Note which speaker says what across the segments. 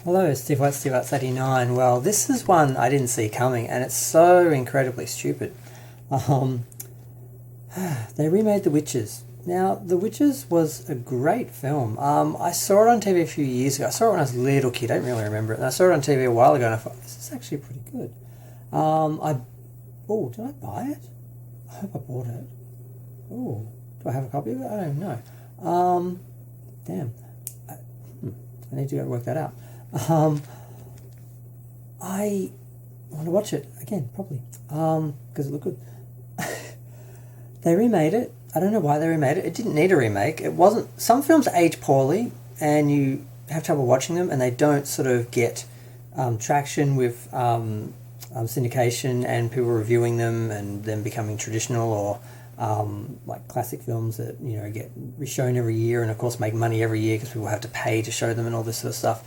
Speaker 1: Hello, Steve White, Steve White's 89. Well, this is one I didn't see coming, and it's so incredibly stupid. Um, they remade The Witches. Now, The Witches was a great film. I saw it on TV a few years ago. I saw it when I was a little kid. I don't really remember it. And I saw it on TV a while ago, and I thought, this is actually pretty good. Did I buy it? I hope I bought it. Oh, do I have a copy of it? I don't know. Damn. I need to go work that out. I want to watch it again, probably, because it looked good. They remade it. I don't know why they remade it. It didn't need a remake. It wasn't. Some films age poorly, and you have trouble watching them, and they don't sort of get traction with syndication and people reviewing them, and them becoming traditional or like classic films that get reshown every year, and of course make money every year because people have to pay to show them and all this sort of stuff.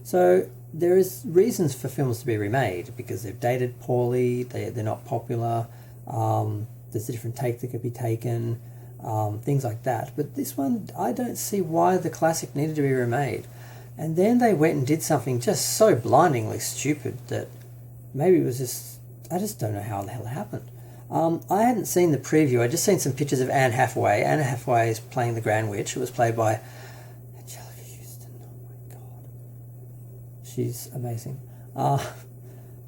Speaker 1: So there is reasons for films to be remade because they've dated poorly, they're not popular, there's a different take that could be taken, things like that. But this one, I don't see why the classic needed to be remade. And then they went and did something just so blindingly stupid that maybe it was just, I just don't know how the hell it happened. I hadn't seen the preview, I'd just seen some pictures of Anne Hathaway. Anne Hathaway is playing the Grand Witch. It was played by she's amazing. Sorry,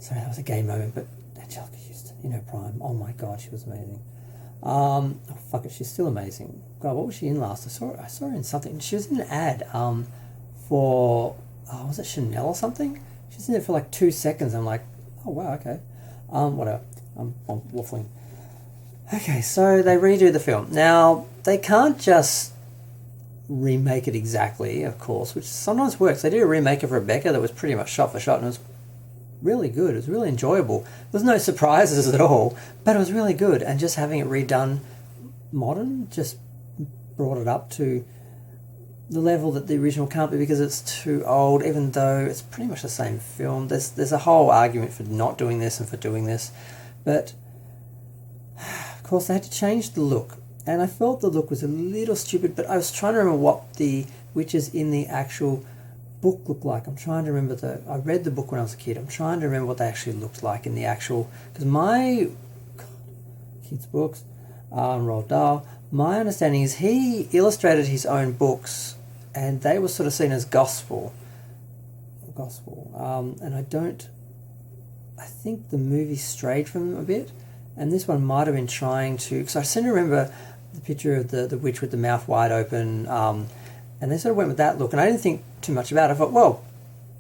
Speaker 1: that was a gay moment, but Angelica Houston in her prime. Oh my god, she was amazing. Fuck it, she's still amazing. God, what was she in last? I saw her in something. She was in an ad for was it Chanel or something? She was in it for like 2 seconds. I'm like, oh wow, okay. Whatever. I'm waffling. Okay, so they redo the film. Now they can't just remake it exactly, of course, which sometimes works. They did a remake of Rebecca that was pretty much shot for shot, and it was really good. It was really enjoyable. There's no surprises at all, but it was really good. And just having it redone modern just brought it up to the level that the original can't be because it's too old, even though it's pretty much the same film. There's a whole argument for not doing this and for doing this, but of course they had to change the look. And I felt the look was a little stupid, but I was trying to remember what the witches in the actual book looked like. I'm trying to remember I read the book when I was a kid. I'm trying to remember what they actually looked like in the actual, because my kids' books, Roald Dahl, my understanding is he illustrated his own books, and they were sort of seen as gospel. And I think the movie strayed from them a bit. And this one might have been trying to, because I seem to remember the picture of the witch with the mouth wide open, and they sort of went with that look. And I didn't think too much about it. I thought, well,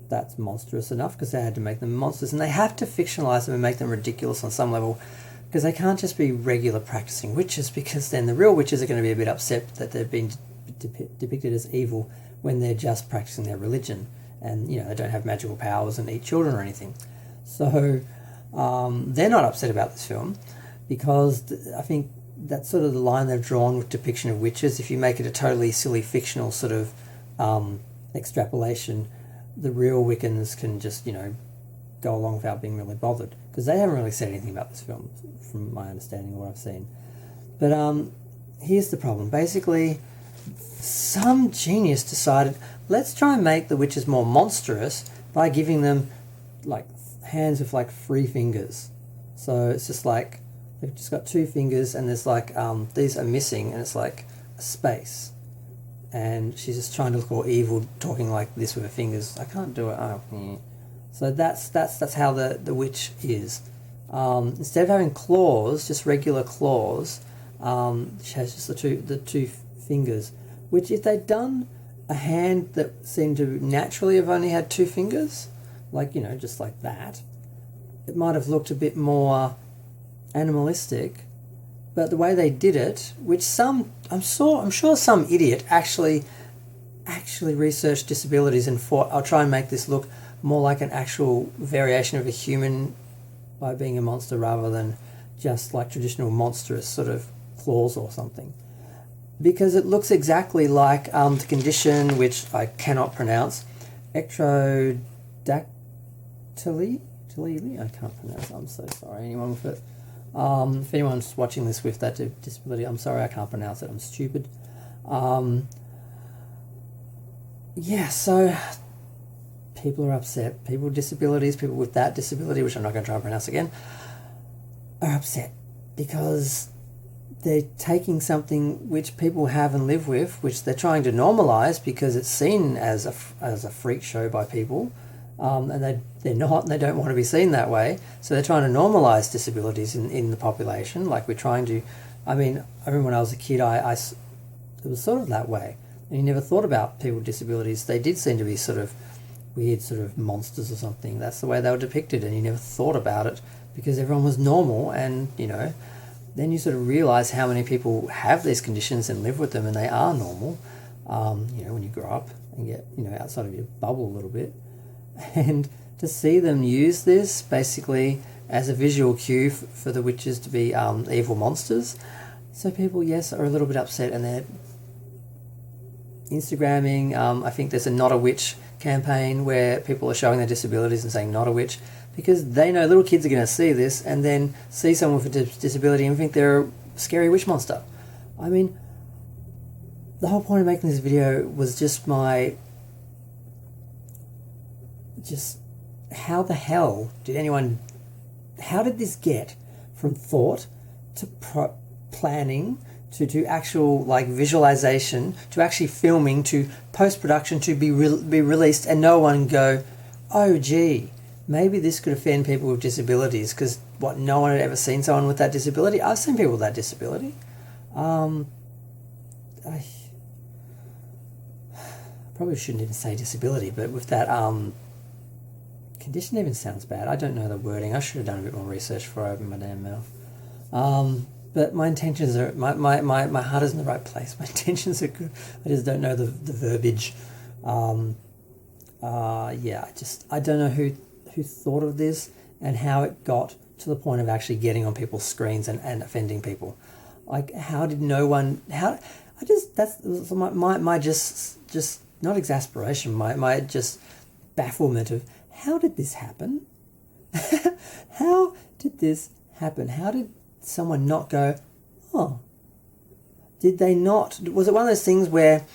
Speaker 1: that's monstrous enough because they had to make them monsters. And they have to fictionalise them and make them ridiculous on some level because they can't just be regular practicing witches, because then the real witches are going to be a bit upset that they've been depicted as evil when they're just practicing their religion and, they don't have magical powers and eat children or anything. So they're not upset about this film because I think that's sort of the line they've drawn with depiction of witches. If you make it a totally silly fictional sort of extrapolation, the real Wiccans can just, go along without being really bothered, because they haven't really said anything about this film from my understanding of what I've seen. But here's the problem. Basically, some genius decided, let's try and make the witches more monstrous by giving them like hands with like 3 fingers. So it's just like they've just got 2 fingers, and there's like these are missing, and it's like a space, and she's just trying to look all evil talking like this with her fingers. I can't do it. So that's how the witch is. Instead of having claws, just regular claws, she has just the two fingers, which if they'd done a hand that seemed to naturally have only had 2 fingers, like, just like that, it might have looked a bit more animalistic. But the way they did it, which I'm sure some idiot actually researched disabilities and thought, I'll try and make this look more like an actual variation of a human by being a monster rather than just like traditional monstrous sort of claws or something. Because it looks exactly like the condition, which I cannot pronounce, ectrodactyly? I can't pronounce it. I'm so sorry, anyone with it. If anyone's watching this with that disability, I'm sorry, I can't pronounce it. I'm stupid. So people are upset. People with disabilities, people with that disability, which I'm not going to try and pronounce again, are upset because they're taking something which people have and live with, which they're trying to normalise because it's seen as a freak show by people, and they're not, and they don't want to be seen that way. So they're trying to normalise disabilities in the population, like we're trying to. I mean, I remember when I was a kid, it was sort of that way, and you never thought about people with disabilities. They did seem to be sort of weird, sort of monsters or something. That's the way they were depicted, and you never thought about it because everyone was normal, and then you sort of realise how many people have these conditions and live with them, and they are normal. When you grow up and get outside of your bubble a little bit, and to see them use this basically as a visual cue for the witches to be evil monsters. So people, yes, are a little bit upset, and they're Instagramming. I think there's a Not a Witch campaign where people are showing their disabilities and saying not a witch, because they know little kids are going to see this and then see someone with a disability and think they're a scary witch monster. I mean, the whole point of making this video was just how the hell how did this get from thought to planning to actual visualization to actually filming to post-production to be released, and no one go, oh gee, maybe this could offend people with disabilities, because no one had ever seen someone with that disability. I've seen people with that disability. I probably shouldn't even say disability, but with that condition even sounds bad. I don't know the wording. I should have done a bit more research before I opened my damn mouth. But my intentions are, my heart is in the right place. My intentions are good. I just don't know the verbiage. I don't know who thought of this and how it got to the point of actually getting on people's screens and offending people. Like, how did no one? That's my just not exasperation. My just bafflement of how did this happen? How did this happen? How did someone not go, oh, did they not? Was it one of those things where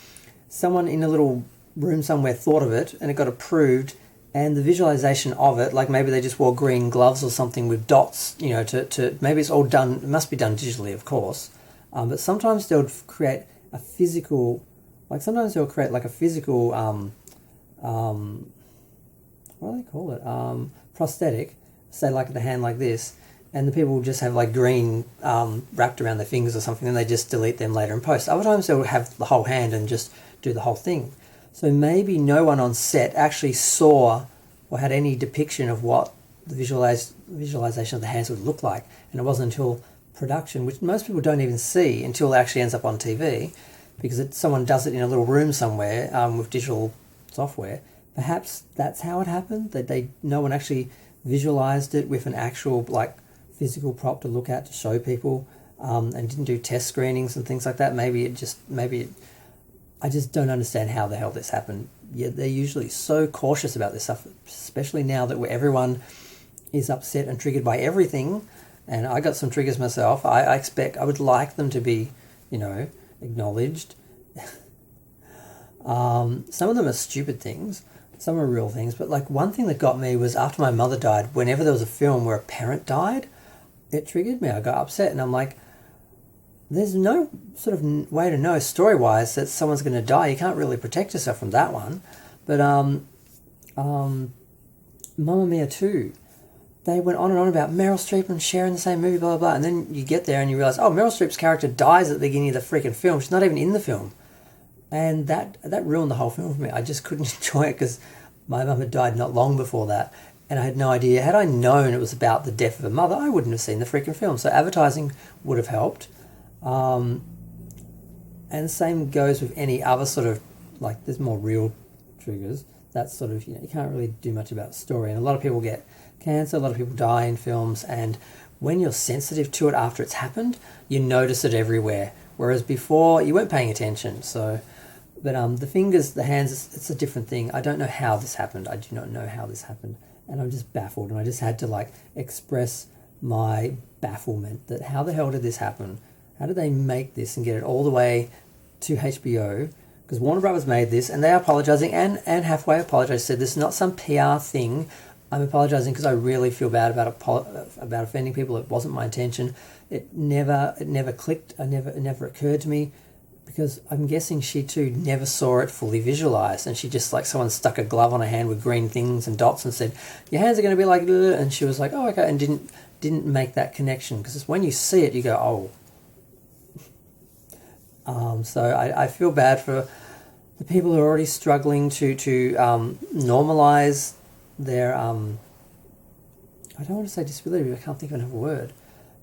Speaker 1: someone in a little room somewhere thought of it and it got approved, and the visualization of it, like maybe they just wore green gloves or something with dots, to maybe it's all done, it must be done digitally, of course, but sometimes they'll create a physical, what do they call it, prosthetic, say like the hand like this, and the people just have green wrapped around their fingers or something, and they just delete them later in post. Other times they'll have the whole hand and just do the whole thing. So maybe no one on set actually saw or had any depiction of what the visualization of the hands would look like, and it wasn't until production, which most people don't even see until it actually ends up on TV, because someone does it in a little room somewhere with digital software. Perhaps that's how it happened, that no one actually visualized it with an actual physical prop to look at to show people, and didn't do test screenings and things like that. I just don't understand how the hell this happened. Yeah, they're usually so cautious about this stuff, especially now that everyone is upset and triggered by everything. And I got some triggers myself. I would like them to be, acknowledged. Some of them are stupid things. Some are real things. But one thing that got me was after my mother died, whenever there was a film where a parent died, it triggered me. I got upset, and I'm like, there's no sort of way to know story-wise that someone's going to die. You can't really protect yourself from that one. But Mamma Mia 2, they went on and on about Meryl Streep and Cher in the same movie, blah, blah, blah. And then you get there and you realise, oh, Meryl Streep's character dies at the beginning of the freaking film. She's not even in the film. And that ruined the whole film for me. I just couldn't enjoy it because my mum had died not long before that. And I had no idea. Had I known it was about the death of a mother, I wouldn't have seen the freaking film. So advertising would have helped. And same goes with any other sort of, there's more real triggers. That's sort of, you can't really do much about story. And a lot of people get cancer, a lot of people die in films. And when you're sensitive to it after it's happened, you notice it everywhere. Whereas before, you weren't paying attention. So, but the fingers, the hands, it's a different thing. I don't know how this happened. I do not know how this happened. And I'm just baffled. And I just had to, express my bafflement that how the hell did this happen? How did they make this and get it all the way to HBO because Warner Brothers made this, and they are apologising, and Hathaway apologised, said this is not some PR thing. I'm apologising because I really feel bad about offending people. It wasn't my intention. It never clicked. It never occurred to me, because I'm guessing she too never saw it fully visualised, and she just, like, someone stuck a glove on her hand with green things and dots and said, your hands are going to be like, and she was like, oh, okay, and didn't make that connection, because when you see it you go, oh. So I feel bad for the people who are already struggling to normalise their I don't want to say disability, but I can't think of another word,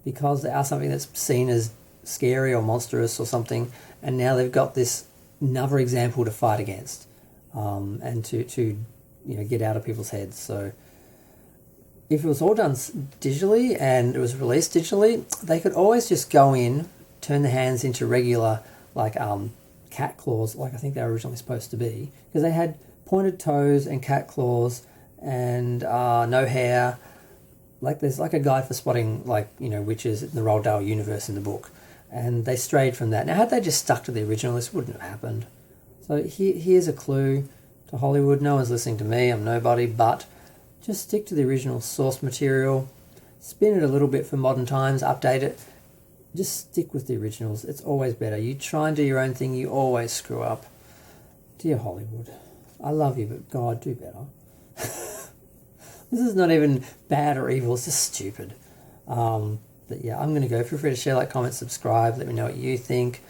Speaker 1: because they are something that's seen as scary or monstrous or something, and now they've got this another example to fight against, and to get out of people's heads. So if it was all done digitally and it was released digitally, they could always just go in, turn the hands into regular, like cat claws, like I think they were originally supposed to be, because they had pointed toes and cat claws and no hair. Like, there's like a guide for spotting, like, witches in the Roald Dahl universe in the book, and they strayed from that. Now, had they just stuck to the original, this wouldn't have happened. So here's a clue to Hollywood. No one's listening to me, I'm nobody, but just stick to the original source material, spin it a little bit for modern times, update it. Just stick with the originals. It's always better. You try and do your own thing, you always screw up. Dear Hollywood, I love you, but God, do better. This is not even bad or evil, it's just stupid. But yeah, I'm going to go. Feel free to share, like, comment, subscribe. Let me know what you think.